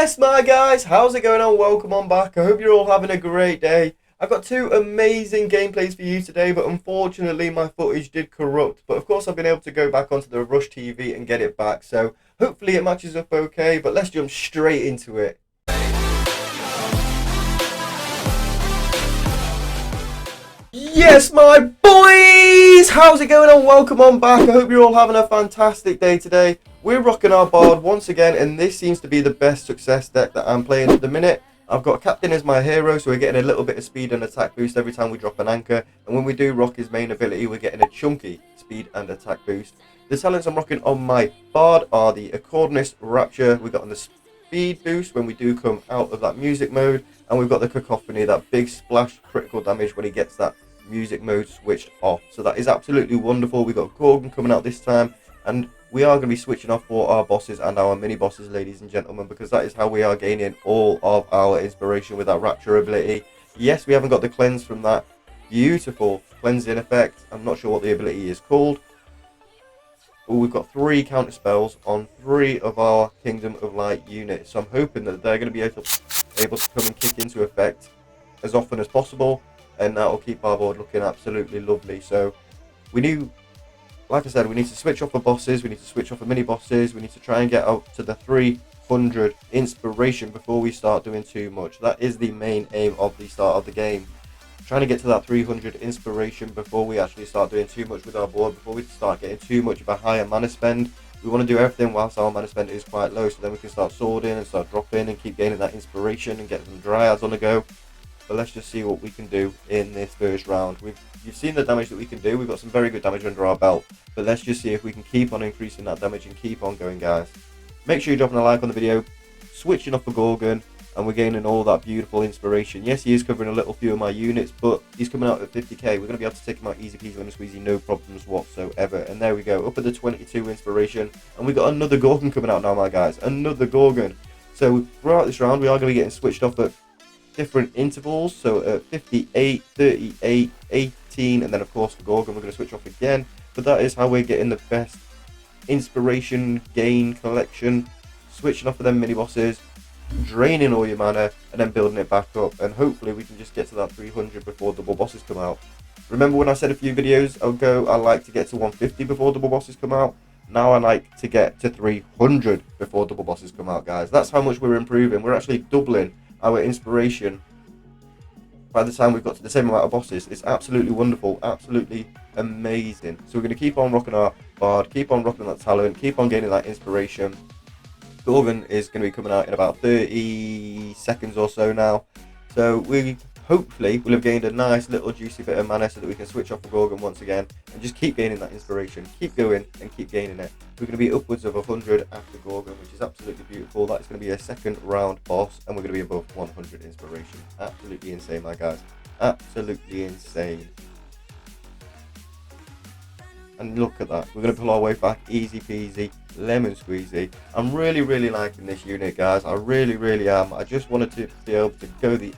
Yes, my guys, how's it going on? Welcome on back. I hope you're all having a great day. I've got two amazing gameplays for you today, but unfortunately my footage did corrupt. But of course I've been able to go back onto the Rush TV and get it back, so hopefully it matches up okay, but let's jump straight into it. Yes, my boys! How's it going on? Welcome on back. I hope you're all having a fantastic day today. We're rocking our Bard once again, and this seems to be the best success deck that I'm playing at the minute. I've got Captain as my hero, so we're getting a little bit of speed and attack boost every time we drop an anchor. And when we do rock his main ability, we're getting a chunky speed and attack boost. The talents I'm rocking on my Bard are the Accordionist Rapture. We've got on the speed boost when we do come out of that music mode. And we've got the Cacophony, that big splash critical damage when he gets that music mode switched off. So that is absolutely wonderful. We've got Gorgon coming out this time. And we are going to be switching off for our bosses and our mini bosses, ladies and gentlemen, because that is how we are gaining all of our inspiration with that Rapture ability. Yes, we haven't got the cleanse from that beautiful cleansing effect. I'm not sure what the ability is called. But we've got 3 counter spells on 3 of our Kingdom of Light units. So I'm hoping that they're going to be able to come and kick into effect as often as possible. And that will keep our board looking absolutely lovely. So we knew, like I said, we need to switch off the bosses, we need to switch off the mini bosses, we need to try and get up to the 300 inspiration before we start doing too much. That is the main aim of the start of the game. Trying to get to that 300 inspiration before we actually start doing too much with our board, before we start getting too much of a higher mana spend. We want to do everything whilst our mana spend is quite low, so then we can start swording and start dropping and keep gaining that inspiration and get some dryads on the go. But let's just see what we can do in this first round. You've seen the damage that we can do. We've got some very good damage under our belt. But let's just see if we can keep on increasing that damage and keep on going, guys. Make sure you're dropping a like on the video, switching off for Gorgon, and we're gaining all that beautiful inspiration. Yes, he is covering a little few of my units, but he's coming out at 50k. We're going to be able to take him out easy peasy, lemon squeezy, no problems whatsoever. And there we go, up at the 22 inspiration. And we got another Gorgon coming out now, my guys. Another Gorgon. So throughout this round, we are going to be getting switched off at different intervals, so at 58, 38, 18, and then of course for Gorgon we're going to switch off again. But that is how we're getting the best inspiration gain collection, switching off of them mini bosses, draining all your mana, and then building it back up. And hopefully we can just get to that 300 before double bosses come out. Remember when I said a few videos ago I like to get to 150 before double bosses come out? Now I like to get to 300 before double bosses come out, guys. That's how much we're improving. We're actually doubling our inspiration by the time we've got to the same amount of bosses. It's absolutely wonderful, absolutely amazing. So we're going to keep on rocking our Bard, keep on rocking that talent, keep on gaining that inspiration. Gorgon is going to be coming out in about 30 seconds or so now. So we hopefully will have gained a nice little juicy bit of mana so that we can switch off the Gorgon once again and just keep gaining that inspiration, keep going and keep gaining it. We're going to be upwards of 100 after Gorgon, which is absolutely beautiful. That is going to be a second round boss, and we're going to be above 100 inspiration. Absolutely insane, my guys. Absolutely insane. And look at that. We're going to pull our way back easy peasy, lemon squeezy. I'm really liking this unit, guys. I really am. I just wanted to be able to go the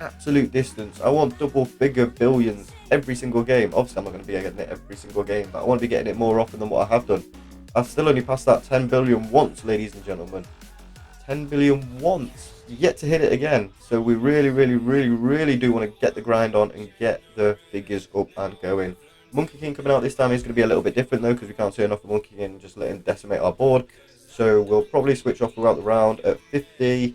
absolute distance. I want double figure billions every single game. Obviously I'm not going to be getting it every single game, but I want to be getting it more often than what I have done. I've still only passed that 10 billion once, ladies and gentlemen. 10 billion once, yet to hit it again. So we really do want to get the grind on and get the figures up and going. Monkey King coming out this time is going to be a little bit different though, because we can't turn off the Monkey King and just let him decimate our board. So we'll probably switch off throughout the round at 50.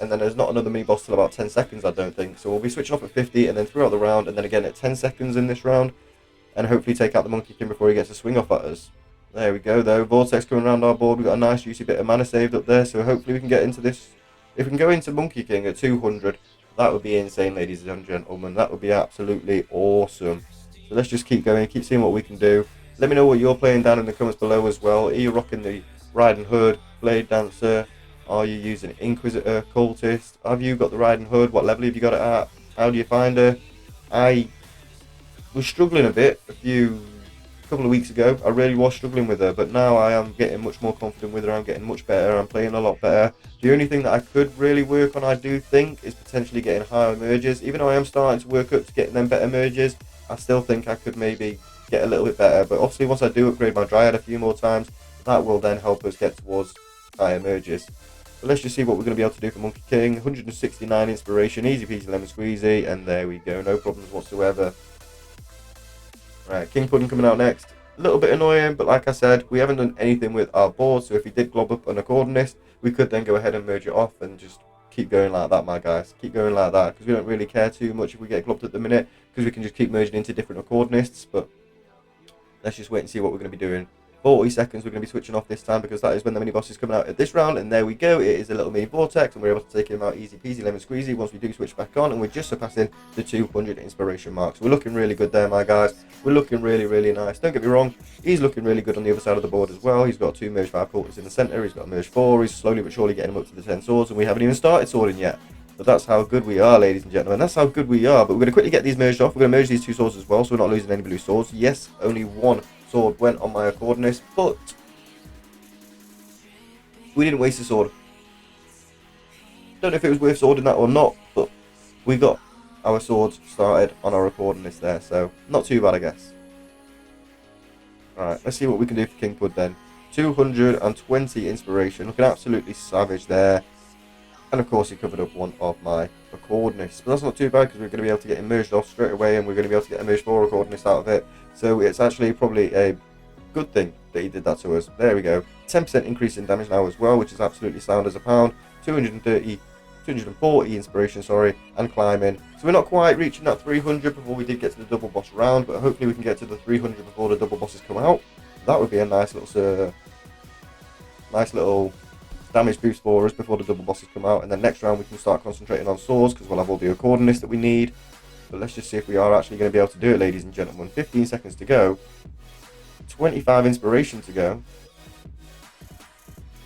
And then there's not another mini boss till about 10 seconds, I don't think. So we'll be switching off at 50 and then throughout the round, and then again at 10 seconds in this round. And hopefully take out the Monkey King before he gets a swing off at us. There we go though. Vortex coming around our board. We've got a nice juicy bit of mana saved up there. So hopefully we can get into this. If we can go into Monkey King at 200, that would be insane, ladies and gentlemen. That would be absolutely awesome. So let's just keep going, keep seeing what we can do. Let me know what you're playing down in the comments below as well. Are you rocking the Riding Hood, Blade Dancer? Are you using Inquisitor, Cultist? Have you got the Riding Hood? What level have you got it at? How do you find her? I was struggling a bit a couple of weeks ago. I really was struggling with her, but now I am getting much more confident with her. I'm getting much better. I'm playing a lot better. The only thing that I could really work on, I do think, is potentially getting higher merges. Even though I am starting to work up to getting them better merges, I still think I could maybe get a little bit better. But obviously once I do upgrade my Dryad a few more times, that will then help us get towards higher merges. But let's just see what we're going to be able to do for Monkey King. 169 inspiration, easy peasy lemon squeezy, and there we go, no problems whatsoever. Right, King Pudding coming out next. A little bit annoying, but like I said, we haven't done anything with our board, so if he did glob up an accordionist, we could then go ahead and merge it off and just keep going like that, my guys. Keep going like that, because we don't really care too much if we get globbed at the minute, because we can just keep merging into different accordionists, but let's just wait and see what we're going to be doing. 40 seconds, we're going to be switching off this time, because that is when the mini boss is coming out at this round, and there we go, it is a little mini vortex, and we're able to take him out easy peasy lemon squeezy once we do switch back on, and we're just surpassing the 200 inspiration mark. So we're looking really good there, my guys. We're looking really, really nice. Don't get me wrong, he's looking really good on the other side of the board as well. He's got 2 merge 5 quarters in the centre, he's got a merge 4, he's slowly but surely getting him up to the 10 swords, and we haven't even started swording yet. But that's how good we are, ladies and gentlemen. That's how good we are. But we're going to quickly get these merged off. We're going to merge these 2 swords as well, so we're not losing any blue swords. Yes, only 1 sword went on my accordionist, but we didn't waste a sword. Don't know if it was worth swording that or not, but we got our swords started on our accordionist there, so not too bad, I guess. Alright, let's see what we can do for King Pud then. 220 inspiration, looking absolutely savage there. And of course he covered up 1 of my accordionists. But that's not too bad, because we're going to be able to get him merged off straight away, and we're going to be able to get a merge 4 accordionist out of it. So it's actually probably a good thing that he did that to us. There we go. 10% increase in damage now as well, which is absolutely sound as a pound. 240 inspiration, sorry, and climbing. So we're not quite reaching that 300 before we did get to the double boss round, but hopefully we can get to the 300 before the double bosses come out. That would be a nice little damage boost for us before the double bosses come out, and then next round we can start concentrating on swords, because we'll have all the accordionists that we need. But let's just see if we are actually going to be able to do it, ladies and gentlemen. 15 seconds to go. 25 inspiration to go.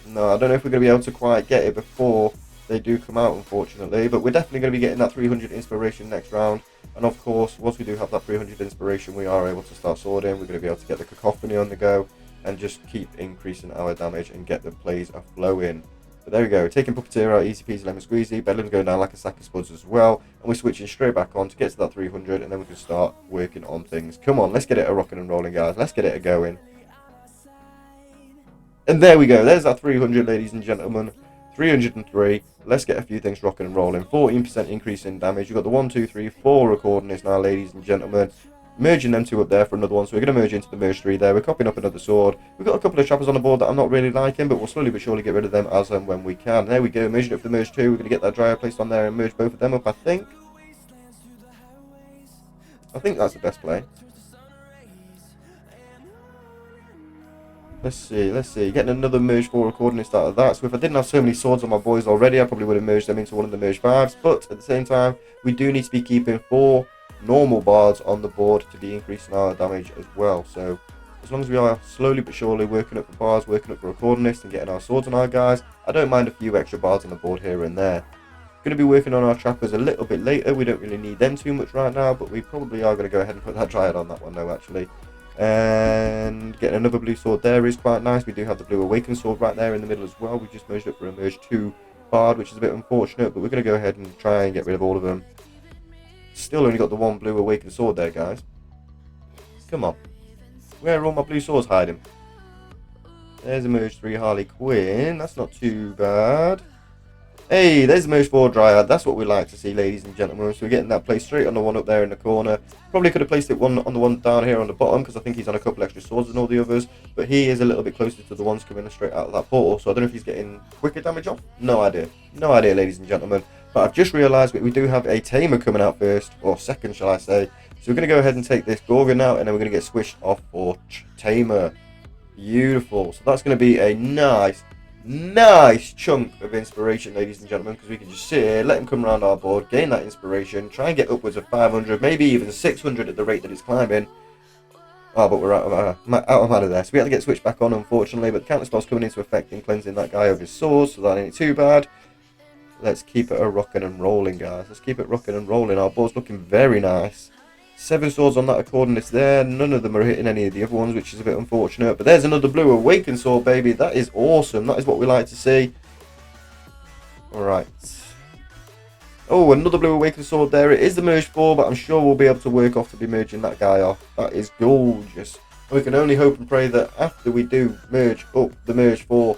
No, I don't know if we're going to be able to quite get it before they do come out, unfortunately, but we're definitely going to be getting that 300 inspiration next round. And of course, once we do have that 300 inspiration, we are able to start swording. We're going to be able to get the cacophony on the go and just keep increasing our damage and get the plays a flow in. But there we go, taking Puppeteer out, easy peasy lemon squeezy. Bedlam's going down like a sack of spuds as well, and we're switching straight back on to get to that 300, and then we can start working on things. Come on, let's get it a rocking and rolling, guys. Let's get it a going. And there we go, there's that 300, ladies and gentlemen. 303. Let's get a few things rocking and rolling. 14% increase in damage. You've got the 1, 2, 3, 4 accordionists now, ladies and gentlemen. Merging them 2 up there for another one, so we're going to merge into the merge 3 there. We're copying up another sword. We've got a couple of trappers on the board that I'm not really liking, but we'll slowly but surely get rid of them as and when we can. There we go, merging it for the merge 2. We're going to get that dryer placed on there and merge both of them up, I think. I think that's the best play. Let's see. Getting another merge 4 accordionist out of that. So if I didn't have so many swords on my boys already, I probably would have merged them into one of the merge 5s. But at the same time, we do need to be keeping 4 normal bards on the board to be increasing our damage as well. So as long as we are slowly but surely working up for bards, working up for accordionists, and getting our swords on our guys, I don't mind a few extra bards on the board here and there. Going to be working on our trappers a little bit later. We don't really need them too much right now, but we probably are going to go ahead and put that dryad on that one though, actually. And getting another blue sword there is quite nice. We do have the blue awakened sword right there in the middle as well. We just merged it for a merge 2 bard, which is a bit unfortunate, but we're going to go ahead and try and get rid of all of them. Still only got the 1 blue awakened sword there, guys. Come on. Where are all my blue swords hiding? There's a merge 3 Harley Quinn. That's not too bad. Hey, there's a merge 4 Dryad. That's what we like to see, ladies and gentlemen. So we're getting that placed straight on the one up there in the corner. Probably could have placed it on the one down here on the bottom, because I think he's on a couple extra swords than all the others. But he is a little bit closer to the ones coming straight out of that portal. So I don't know if he's getting quicker damage off. No idea. No idea, ladies and gentlemen. But I've just realised that we do have a Tamer coming out first, or second, shall I say. So we're going to go ahead and take this Gorgon out, and then we're going to get switched off for Tamer. Beautiful. So that's going to be a nice chunk of inspiration, ladies and gentlemen, because we can just sit here, let him come around our board, gain that inspiration, try and get upwards of 500, maybe even 600 at the rate that it's climbing. Oh, but we're out of there. So we have to get switched back on, unfortunately, but the counter spell's coming into effect and cleansing that guy of his swords, so that ain't too bad. Let's keep it a rocking and rolling, guys. Let's keep it rocking and rolling. Our board's looking very nice. 7 swords on that accordionist there. None of them are hitting any of the other ones, which is a bit unfortunate. But there's another blue awakened sword, baby. That is awesome. That is what we like to see. Alright. Oh, another blue awakened sword there. It is the merge 4, but I'm sure we'll be able to work off to be merging that guy off. That is gorgeous. We can only hope and pray that after we do merge up the merge 4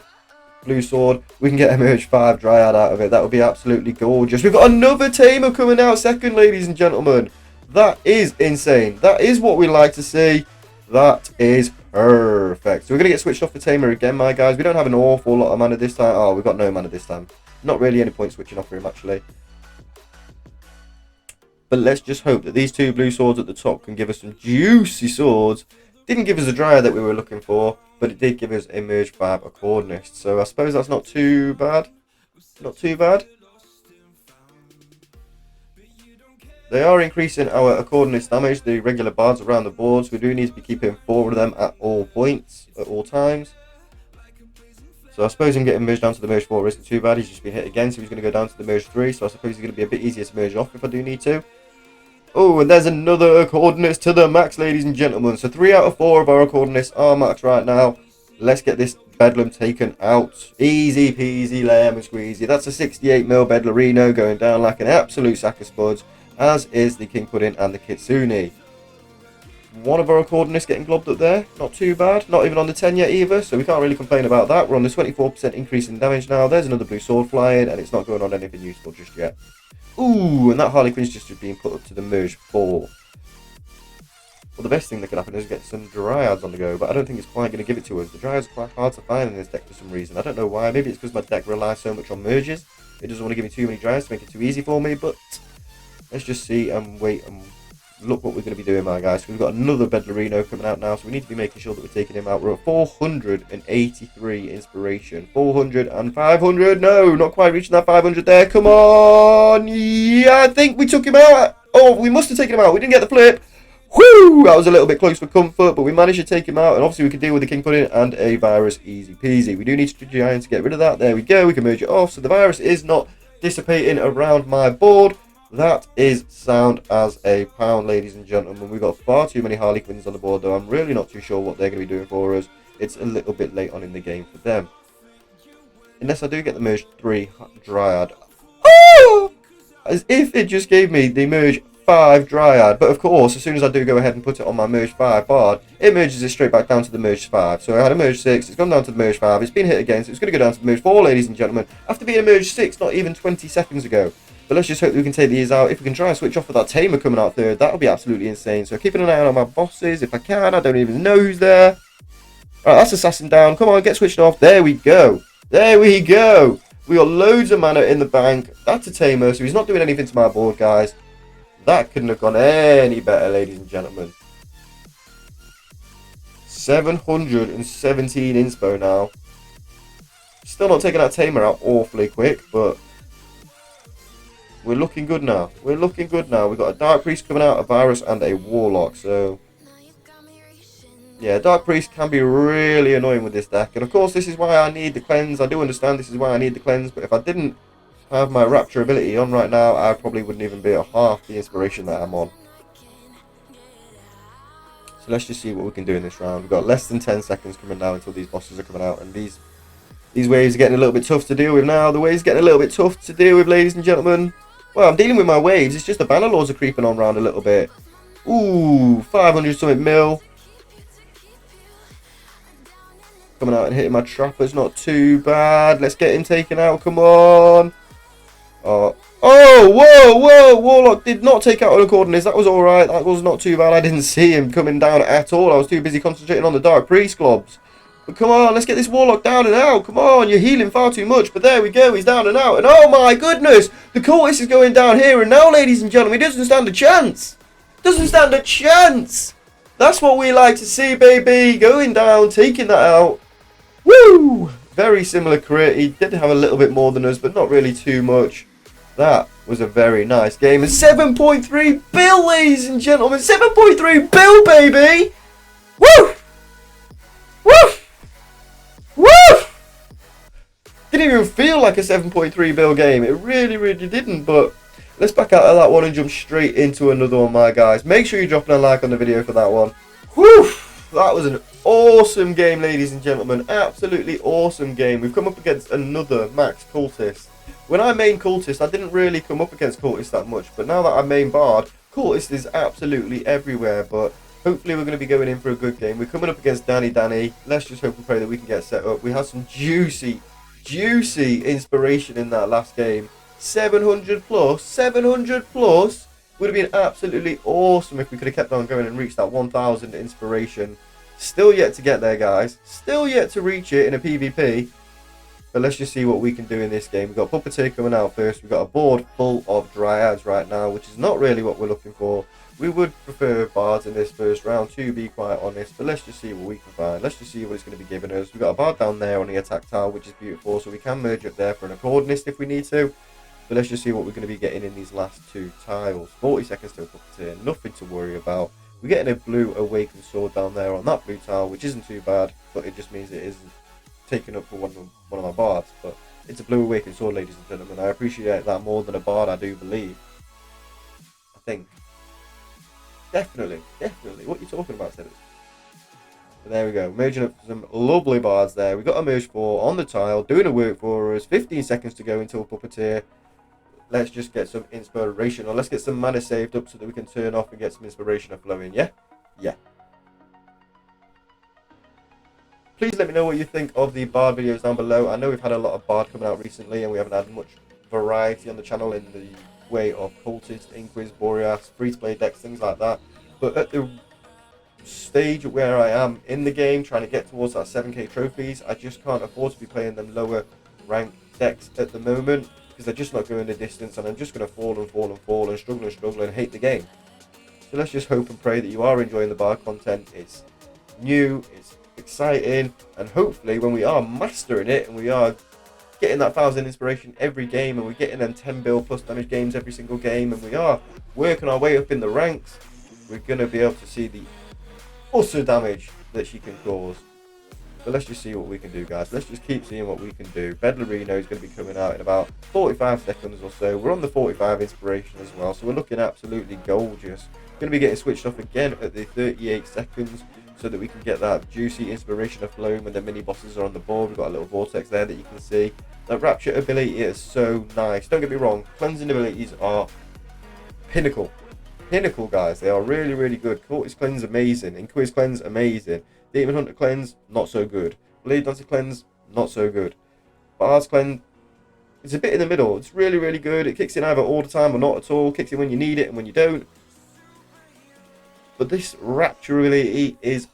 blue sword, we can get Emerge 5 Dryad out of it. That would be absolutely gorgeous. We've got another Tamer coming out second, ladies and gentlemen. That is insane. That is what we like to see. That is perfect. So we're going to get switched off for Tamer again, my guys. We don't have an awful lot of mana this time. Oh, we've got no mana this time. Not really any point switching off for him, actually. But let's just hope that these two blue swords at the top can give us some juicy swords. Didn't give us a Dryad that we were looking for, but it did give us a Merge 5 Accordionist. So I suppose that's not too bad. Not too bad. They are increasing our Accordionist damage, the regular bards around the board. So we do need to be keeping 4 of them at all points, at all times. So I suppose him getting merged down to the Merge 4 isn't too bad. He's just been hit again, so he's going to go down to the Merge 3. So I suppose he's going to be a bit easier to merge off if I do need to. Oh, and there's another Accordionist to the max, ladies and gentlemen. So 3 out of 4 of our Accordionists are max right now. Let's get this Bedlam taken out. Easy peasy, lemon squeezy. That's a 68 mil Bedlarino going down like an absolute sack of spuds, as is the King Pudding and the Kitsune. One of our Accordionists getting globbed up there. Not too bad. Not even on the 10 yet either, so we can't really complain about that. We're on the 24% increase in damage now. There's another blue sword flying, and it's not going on anything useful just yet. Ooh, and that Harlequin's just being put up to the Merge 4. Well, the best thing that could happen is get some Dryads on the go, but I don't think it's quite going to give it to us. The Dryads are quite hard to find in this deck for some reason. I don't know why. Maybe it's because my deck relies so much on merges. It doesn't want to give me too many Dryads to make it too easy for me, but let's just see and wait and look what we're going to be doing, my guys. So we've got another Bedlarino coming out now, so we need to be making sure that we're taking him out. We're at 483 inspiration. 400 and 500. No, not quite reaching that 500 there. Come on. Yeah, I think we took him out. Oh, we must have taken him out. We didn't get the flip. Whoo! That was a little bit close for comfort, but we managed to take him out, and obviously we can deal with the King Pudding and a virus easy peasy. We do need to Giant to get rid of that. There we go. We can merge it off, so the virus is not dissipating around my board. That is sound as a pound, ladies and gentlemen. We've got far too many Harlequins on the board, though. I'm really not too sure what they're going to be doing for us. It's a little bit late on in the game for them. Unless I do get the Merge 3 Dryad. Oh! As if it just gave me the Merge 5 Dryad. But of course, as soon as I do go ahead and put it on my Merge 5 Bard, it merges it straight back down to the Merge 5. So I had a Merge 6, it's gone down to the Merge 5, it's been hit again, so it's going to go down to the Merge 4, ladies and gentlemen. After being a Merge 6 not even 20 seconds ago. But let's just hope that we can take these out. If we can try and switch off with that Tamer coming out third, that'll be absolutely insane. So keeping an eye on my bosses if I can. I don't even know who's there. Alright, that's Assassin down. Come on, get switched off. There we go. There we go. We got loads of mana in the bank. That's a Tamer, so he's not doing anything to my board, guys. That couldn't have gone any better, ladies and gentlemen. 717 inspo now. Still not taking that Tamer out awfully quick, but we're looking good now. We're looking good now. We've got a Dark Priest coming out, a Virus, and a Warlock. So, yeah, Dark Priest can be really annoying with this deck. And, of course, this is why I need the Cleanse. I do understand this is why I need the Cleanse. But if I didn't have my Rapture ability on right now, I probably wouldn't even be at half the inspiration that I'm on. So, let's just see what we can do in this round. We've got less than 10 seconds coming now until these bosses are coming out. And these waves are getting a little bit tough to deal with now. The waves are getting a little bit tough to deal with, ladies and gentlemen. Well, I'm dealing with my waves. It's just the Bannerlords are creeping on round a little bit. Ooh, 500 something mil. Coming out and hitting my trappers. Not too bad. Let's get him taken out. Come on. Oh, whoa. Warlock did not take out an Accordionist. That was alright. That was not too bad. I didn't see him coming down at all. I was too busy concentrating on the Dark Priest globs. But come on, let's get this Warlock down and out. Come on, you're healing far too much. But there we go, he's down and out. And oh my goodness, the Cultist is going down here. And now, ladies and gentlemen, he doesn't stand a chance. Doesn't stand a chance. That's what we like to see, baby. Going down, taking that out. Woo! Very similar crit. He did have a little bit more than us, but not really too much. That was a very nice game. And 7.3 bill, ladies and gentlemen. 7.3 bill, baby. Woo! Woo! Woo! Didn't even feel like a 7.3 bill game. It really, really didn't. But let's back out of that one and jump straight into another one, my guys. Make sure you're dropping a like on the video for that one. Whew! That was an awesome game, ladies and gentlemen. Absolutely awesome game. We've come up against another max Cultist. When I main Cultist, I didn't really come up against Cultist that much. But now that I main Bard, Cultist is absolutely everywhere. But hopefully we're going to be going in for a good game. We're coming up against Danny. Let's just hope and pray that we can get set up. We have some juicy juicy inspiration in that last game. 700 plus, 700 plus. Would have been absolutely awesome if we could have kept on going and reached that 1000 inspiration. Still yet to get there, guys. Still yet to reach it in a PvP. But let's just see what we can do in this game. We've got Puppeteer coming out first. We've got a board full of Dryads right now, which is not really what we're looking for. We would prefer Bards in this first round, to be quite honest. But let's just see what we can find. Let's just see what it's going to be giving us. We've got a Bard down there on the attack tile, which is beautiful. So we can merge up there for an Accordionist if we need to. But let's just see what we're going to be getting in these last two tiles. 40 seconds to a Puppeteer. Nothing to worry about. We're getting a blue Awakened Sword down there on that blue tile, which isn't too bad. But it just means it isn't taken up for one of my Bards. But it's a blue Awakened Sword, ladies and gentlemen. I appreciate that more than a Bard, I do believe. I think. Definitely. What are you talking about, Sederik? But there we go. Merging up some lovely Bards there. We've got a merge 4 on the tile, doing a work for us. 15 seconds to go until Puppeteer. Let's just get some inspiration, or let's get some mana saved up so that we can turn off and get some inspiration flowing, yeah? Yeah. Please let me know what you think of the Bard videos down below. I know we've had a lot of Bard coming out recently, and we haven't had much variety on the channel in the way of Cultist, Inquis, Boreas, free-to-play decks, things like that. But at the stage where I am in the game, trying to get towards that 7k trophies, I just can't afford to be playing them lower rank decks at the moment, because they're just not going the distance, and I'm just going to fall and struggle and hate the game. So let's just hope and pray that you are enjoying the Bard content. It's new, it's exciting, and hopefully when we are mastering it and we are getting that 1000 inspiration every game, and we're getting them 10 bill plus damage games every single game, and we are working our way up in the ranks, we're going to be able to see the utter damage that she can cause. But let's just see what we can do, guys. Let's just keep seeing what we can do. Bedlarino is going to be coming out in about 45 seconds or so. We're on the 45 inspiration as well, so we're looking absolutely gorgeous. Going to be getting switched off again at the 38 seconds so that we can get that juicy inspiration of flow when the mini bosses are on the board. We've got a little vortex there that you can see. That Rapture ability is so nice. Don't get me wrong, cleansing abilities are pinnacle, guys. They are really good. Cultist Cleanse amazing, Inquis Cleanse amazing, Demon Hunter Cleanse not so good, Blade Dancer Cleanse not so good, Bard's Cleanse, it's a bit in the middle. It's really good. It kicks in either all the time or not at all. Kicks in when you need it and when you don't. But this Rapture ability is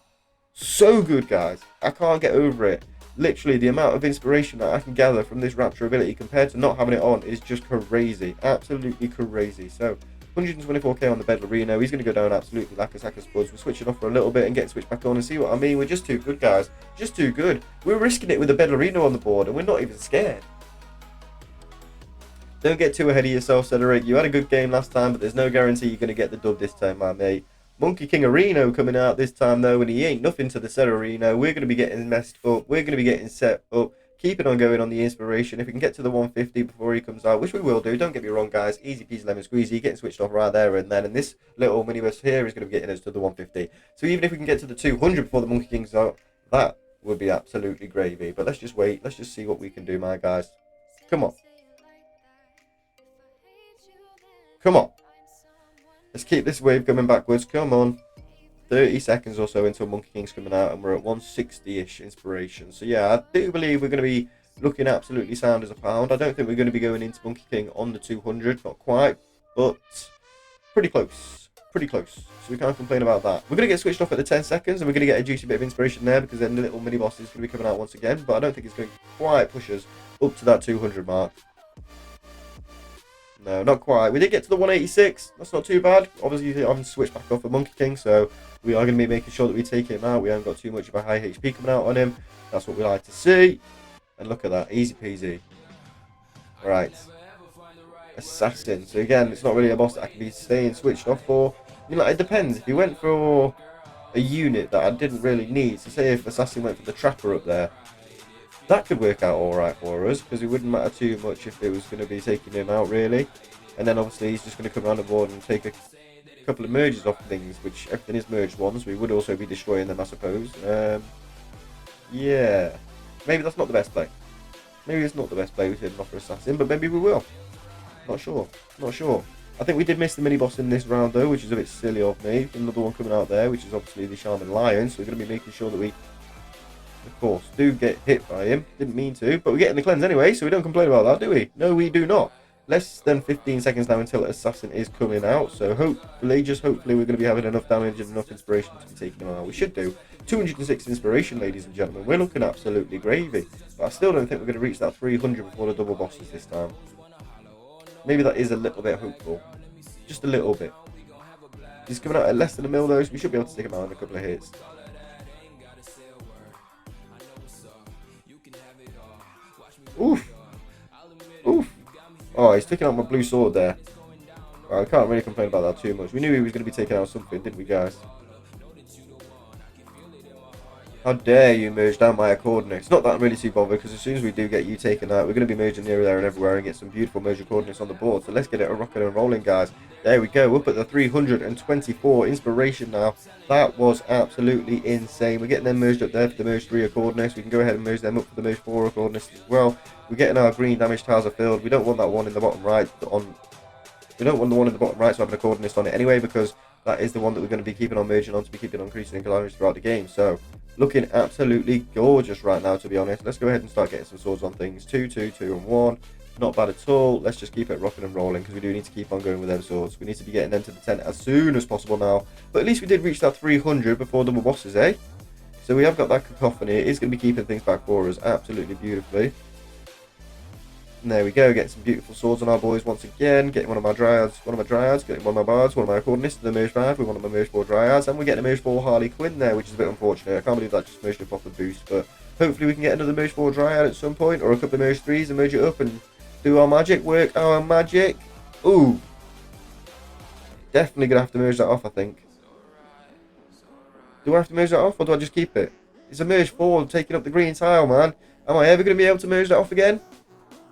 so good, guys. I can't get over it. Literally, the amount of inspiration that I can gather from this Rapture ability compared to not having it on is just crazy. Absolutely crazy. So 124k on the Bedlarino. He's going to go down absolutely like a sack of spuds. We're switching off for a little bit and getting switched back on, and see what I mean. We're just too good, guys. Just too good. We're risking it with the Bedlarino on the board, and we're not even scared. Don't get too ahead of yourself, Sederik. You had a good game last time, but there's no guarantee you're going to get the dub this time, my mate. Monkey King Areno coming out this time, though, and he ain't nothing to the Sederino. We're going to be getting messed up. We're going to be getting set up. Keeping on going on the inspiration. If we can get to the 150 before he comes out, which we will do, don't get me wrong, guys. Easy peasy lemon squeezy, getting switched off right there and then. And this little minibus here is going to be getting us to the 150. So even if we can get to the 200 before the Monkey King's out, that would be absolutely gravy. But let's just wait. Let's just see what we can do, my guys. Come on. Come on. Let's keep this wave coming backwards. Come on. 30 seconds or so until Monkey King's coming out, and we're at 160-ish inspiration. So yeah, I do believe we're going to be looking absolutely sound as a pound. I don't think we're going to be going into Monkey King on the 200, not quite, but pretty close. So we can't complain about that. We're going to get switched off at the 10 seconds, and we're going to get a juicy bit of inspiration there, because then the little mini boss is going to be coming out once again, but I don't think it's going to quite push us up to that 200 mark. No, not quite. We did get to the 186. That's not too bad. Obviously, I haven't switched back off for Monkey King, so we are going to be making sure that we take him out. We haven't got too much of a high HP coming out on him. That's what we like to see. And look at that. Easy peasy. Right. Assassin. So again, it's not really a boss that I can be staying switched off for. I mean, like, it depends. If you went for a unit that I didn't really need, so say if Assassin went for the Trapper up there, that could work out alright for us, because it wouldn't matter too much if it was going to be taking him out, really. And then obviously he's just going to come around the board and take a couple of merges off things, which everything is merged ones. We would also be destroying them, I suppose. Yeah. Maybe that's not the best play. Maybe it's not the best play we should offer Assassin, but maybe we will. Not sure. I think we did miss the mini-boss in this round, though, which is a bit silly of me. Another one coming out there, which is obviously the Shaman Lion, so we're going to be making sure that we of course, do get hit by him. Didn't mean to, but we're getting the cleanse anyway, so we don't complain about that, do we? No, we do not. Less than 15 seconds now until Assassin is coming out, so hopefully, just hopefully, we're going to be having enough damage and enough inspiration to be taking him out. We should do. 206 inspiration, ladies and gentlemen. We're looking absolutely gravy, but I still don't think we're going to reach that 300 before the double bosses this time. Maybe that is a little bit hopeful. Just a little bit. He's coming out at less than a mil though, so we should be able to take him out in a couple of hits. Oof. Oof. Oh, he's taking out my blue sword there. Well, I can't really complain about that too much. We knew he was going to be taking out something, didn't we, guys? How dare you merge down my coordinates? Not that I'm really too bothered, because as soon as we do get you taken out, we're going to be merging here, there, and everywhere and get some beautiful merger coordinates on the board. So let's get it rocking and rolling, guys. There we go. Up at the 324 inspiration now. That was absolutely insane. We're getting them merged up there for the merge 3 coordinates. We can go ahead and merge them up for the merge 4 coordinates as well. We're getting our green damage tiles filled. We don't want that one in the bottom right we don't want the one in the bottom right to have a coordinate on it anyway, because that is the one that we're going to be keeping on merging on to be keeping on increasing in damage throughout the game. So looking absolutely gorgeous right now, to be honest. Let's go ahead and start getting some swords on things. 2, 2, 2, and 1. Not bad at all. Let's just keep it rocking and rolling, because we do need to keep on going with them swords. We need to be getting them to the 10 as soon as possible now. But at least we did reach that 300 before double bosses, eh? So we have got that cacophony. It is going to be keeping things back for us absolutely beautifully. And there we go, getting some beautiful swords on our boys once again. Getting one of my dryads, getting one of my bards, one of my coordinates to the merge 5 with one of my merge 4 dryads, and we're getting a merge 4 Harley Quinn there, which is a bit unfortunate. I can't believe that just merged up off the boost, but hopefully we can get another merge 4 dryad at some point, or a couple of merge 3s and merge it up and do our magic, work our magic. Ooh. Definitely going to have to merge that off, I think. Do I have to merge that off, or do I just keep it? It's a merge 4 taking up the green tile, man. Am I ever going to be able to merge that off again?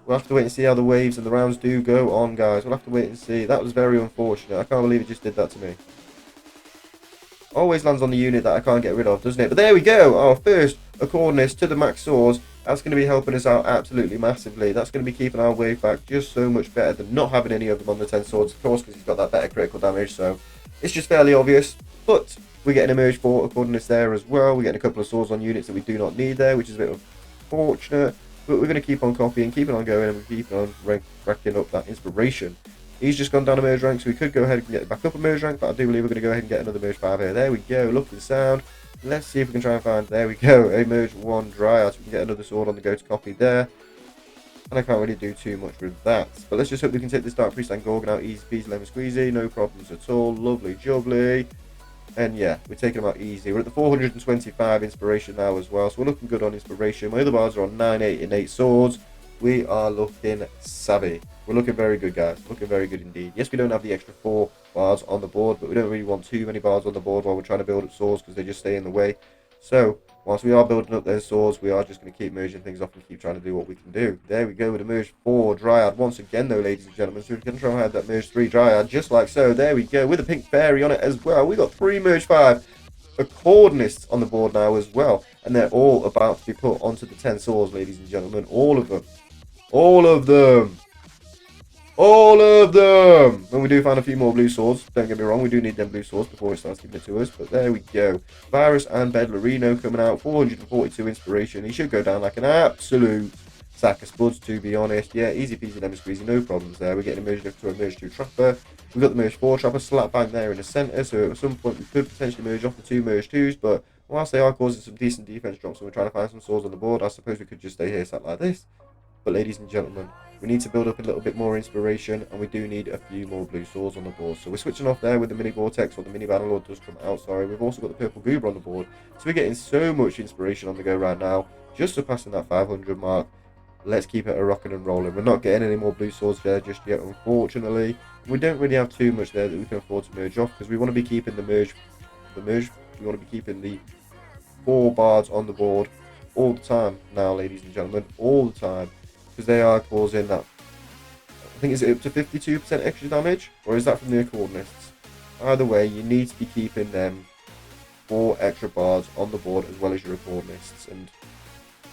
We'll have to wait and see how the waves and the rounds do go on, guys. We'll have to wait and see. That was very unfortunate. I can't believe it just did that to me. Always lands on the unit that I can't get rid of, doesn't it? But there we go. Our first coordinates to the max swords. That's going to be helping us out absolutely massively. That's going to be keeping our wave back just so much better than not having any of them on the 10 swords, of course, because he's got that better critical damage. So it's just fairly obvious. But we're getting a merge 4 coordinates there as well. We're getting a couple of swords on units that we do not need there, which is a bit unfortunate. But we're going to keep on copying, keeping on going, and we keep on racking up that inspiration. He's just gone down a merge rank, so we could go ahead and get back up a merge rank, but I do believe we're going to go ahead and get another merge 5 here. There we go, looking sound. Let's see if we can try and find, there we go, a merge 1 dryad, so we can get another sword on the go to copy there. And I can't really do too much with that. But let's just hope we can take this Dark Priest and Gorgon out easy peasy lemon squeezy, no problems at all, lovely jubbly. And yeah, we're taking them out easy. We're at the 425 inspiration now as well, so we're looking good on inspiration. My other bards are on 9, 8, and 8 swords. We are looking savvy. We're looking very good, guys. Looking very good indeed. Yes, we don't have the extra 4 bards on the board, but we don't really want too many bards on the board while we're trying to build up swords, because they just stay in the way. So, whilst we are building up those swords, we are just going to keep merging things off and keep trying to do what we can do. There we go with a merge 4 dryad once again though, ladies and gentlemen. So we can try and have that merge 3 dryad just like so. There we go with a pink fairy on it as well. We got 3 merge 5 coordinates on the board now as well. And they're all about to be put onto the 10 swords, ladies and gentlemen. All of them. All of them. All of them! When we do find a few more blue swords, don't get me wrong, we do need them blue swords before it starts giving it to us, but there we go. Virus and Bedlarino coming out, 442 inspiration. He should go down like an absolute sack of spuds, to be honest. Yeah, easy peasy lemon squeezy, no problems there. We're getting a merge to a merge 2 trapper. We've got the merge 4 trapper slap bang there in the centre, so at some point we could potentially merge off the 2 merge 2s, but whilst they are causing some decent defense drops and we're trying to find some swords on the board, I suppose we could just stay here sat like this. But ladies and gentlemen, we need to build up a little bit more inspiration, and we do need a few more blue swords on the board. So we're switching off there with the mini vortex, or the mini bannerlord does come out, sorry. We've also got the purple goober on the board. So we're getting so much inspiration on the go right now, just surpassing that 500 mark. Let's keep it a rocking and rolling. We're not getting any more blue swords there just yet, unfortunately. We don't really have too much there that we can afford to merge off, because we want to be keeping we want to be keeping the 4 bards on the board all the time now, ladies and gentlemen, all the time. Because they are causing that, I think, is it up to 52% extra damage? Or is that from the coordinates? Either way, you need to be keeping them 4 extra bards on the board as well as your coordinates. And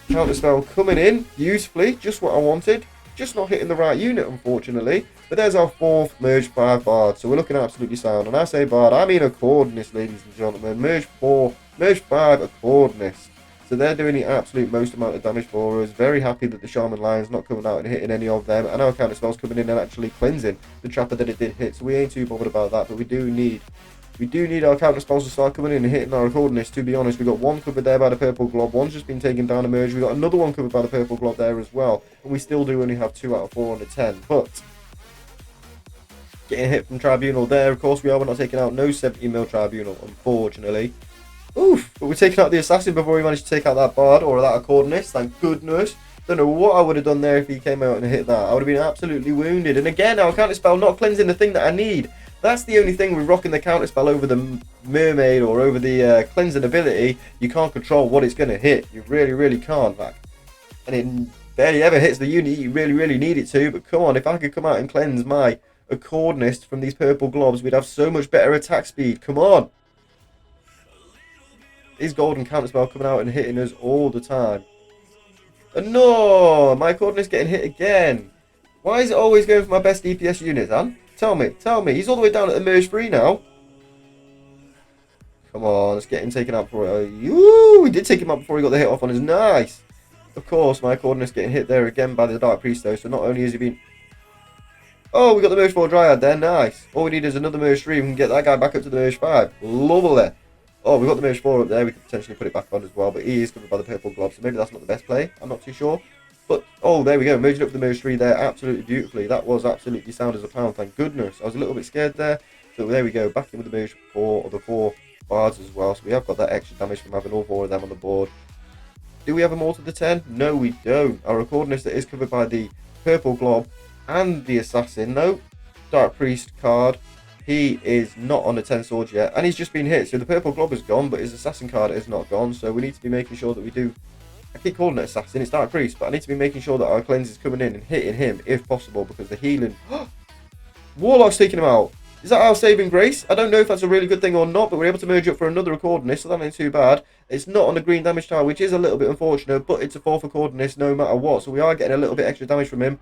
counter spell coming in beautifully, just what I wanted. Just not hitting the right unit, unfortunately. But there's our 4th merge 5 bard, so we're looking absolutely sound. And I say bard, I mean a coordinates, ladies and gentlemen. Merge 4, merge 5 a coordinates. So they're doing the absolute most amount of damage for us. Very happy that the Shaman Lion's not coming out and hitting any of them. And our counter spell's coming in and actually cleansing the trapper that it did hit. So we ain't too bothered about that. But we do need our counter spells to start coming in and hitting our accordionist, to be honest. We've got one covered there by the purple glob. One's just been taken down a merge. We've got another one covered by the purple glob there as well. And we still do only have 2 out of 4 on the 10. But getting hit from Tribunal there. Of course, we are. We're not taking out no 70 mil Tribunal, unfortunately. Oof, but we're taking out the Assassin before we managed to take out that Bard or that Accordionist, thank goodness. Don't know what I would have done there if he came out and hit that. I would have been absolutely wounded. And again, our counterspell not cleansing the thing that I need. That's the only thing with rocking the counterspell over the Mermaid or over the cleansing ability. You can't control what it's going to hit. You really, really can't. Like, and it barely ever hits the unit you really, really need it to. But come on, if I could come out and cleanse my Accordionist from these purple globs, we'd have so much better attack speed. Come on. His golden counterspell coming out and hitting us all the time. And no, my Accordionist getting hit again. Why is it always going for my best DPS unit, Dan? Tell me. He's all the way down at the merge 3 now. Come on, let's get him taken out before. We did take him out before he got the hit off on us. Nice. Of course, my Accordionist getting hit there again by the Dark Priest though. So not only has he been. Oh, we got the merge 4 Dryad there. Nice. All we need is another merge 3. We can get that guy back up to the merge 5. Lovely. Oh, we've got the merge 4 up there. We could potentially put it back on as well. But he is covered by the purple glob. So maybe that's not the best play. I'm not too sure. But, oh, there we go. Merging up the merge 3 there absolutely beautifully. That was absolutely sound as a pound. Thank goodness. I was a little bit scared there. So there we go. Back in with the merge 4 or the 4 bards as well. So we have got that extra damage from having all 4 of them on the board. Do we have them all to the 10? No, we don't. Our Accordionist that is covered by the purple glob and the Assassin. No. Dark Priest card. He is not on the 10 swords yet, and he's just been hit. So the purple glob is gone, but his Assassin card is not gone. So we need to be making sure that we do. I keep calling it Assassin, it's Dark Priest, but I need to be making sure that our cleanse is coming in and hitting him if possible, because the healing. Warlock's taking him out. Is that our saving grace? I don't know if that's a really good thing or not, but we're able to merge up for another Accordionist, so that ain't too bad. It's not on the green damage tile, which is a little bit unfortunate, but it's a 4th Accordionist no matter what, so we are getting a little bit extra damage from him.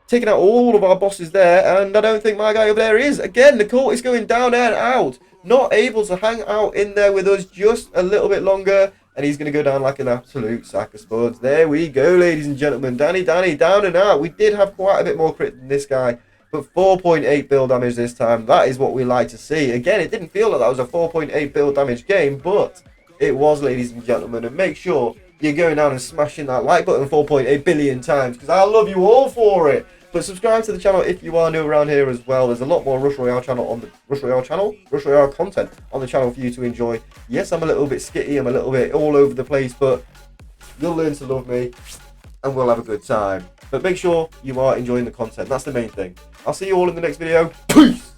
Taking out all of our bosses there, and I don't think my guy over there is. Again, the court is going down and out. Not able to hang out in there with us just a little bit longer, and he's going to go down like an absolute sack of spuds. There we go, ladies and gentlemen. Danny, down and out. We did have quite a bit more crit than this guy, but 4.8 bill damage this time. That is what we like to see. Again, it didn't feel like that was a 4.8 bill damage game, but it was, ladies and gentlemen. And make sure you're going down and smashing that like button 4.8 billion times, because I love you all for it. But subscribe to the channel if you are new around here as well. There's a lot more Rush Royale Rush Royale content on the channel for you to enjoy. Yes, I'm a little bit skitty, I'm a little bit all over the place, but you'll learn to love me and we'll have a good time. But make sure you are enjoying the content. That's the main thing. I'll see you all in the next video. Peace!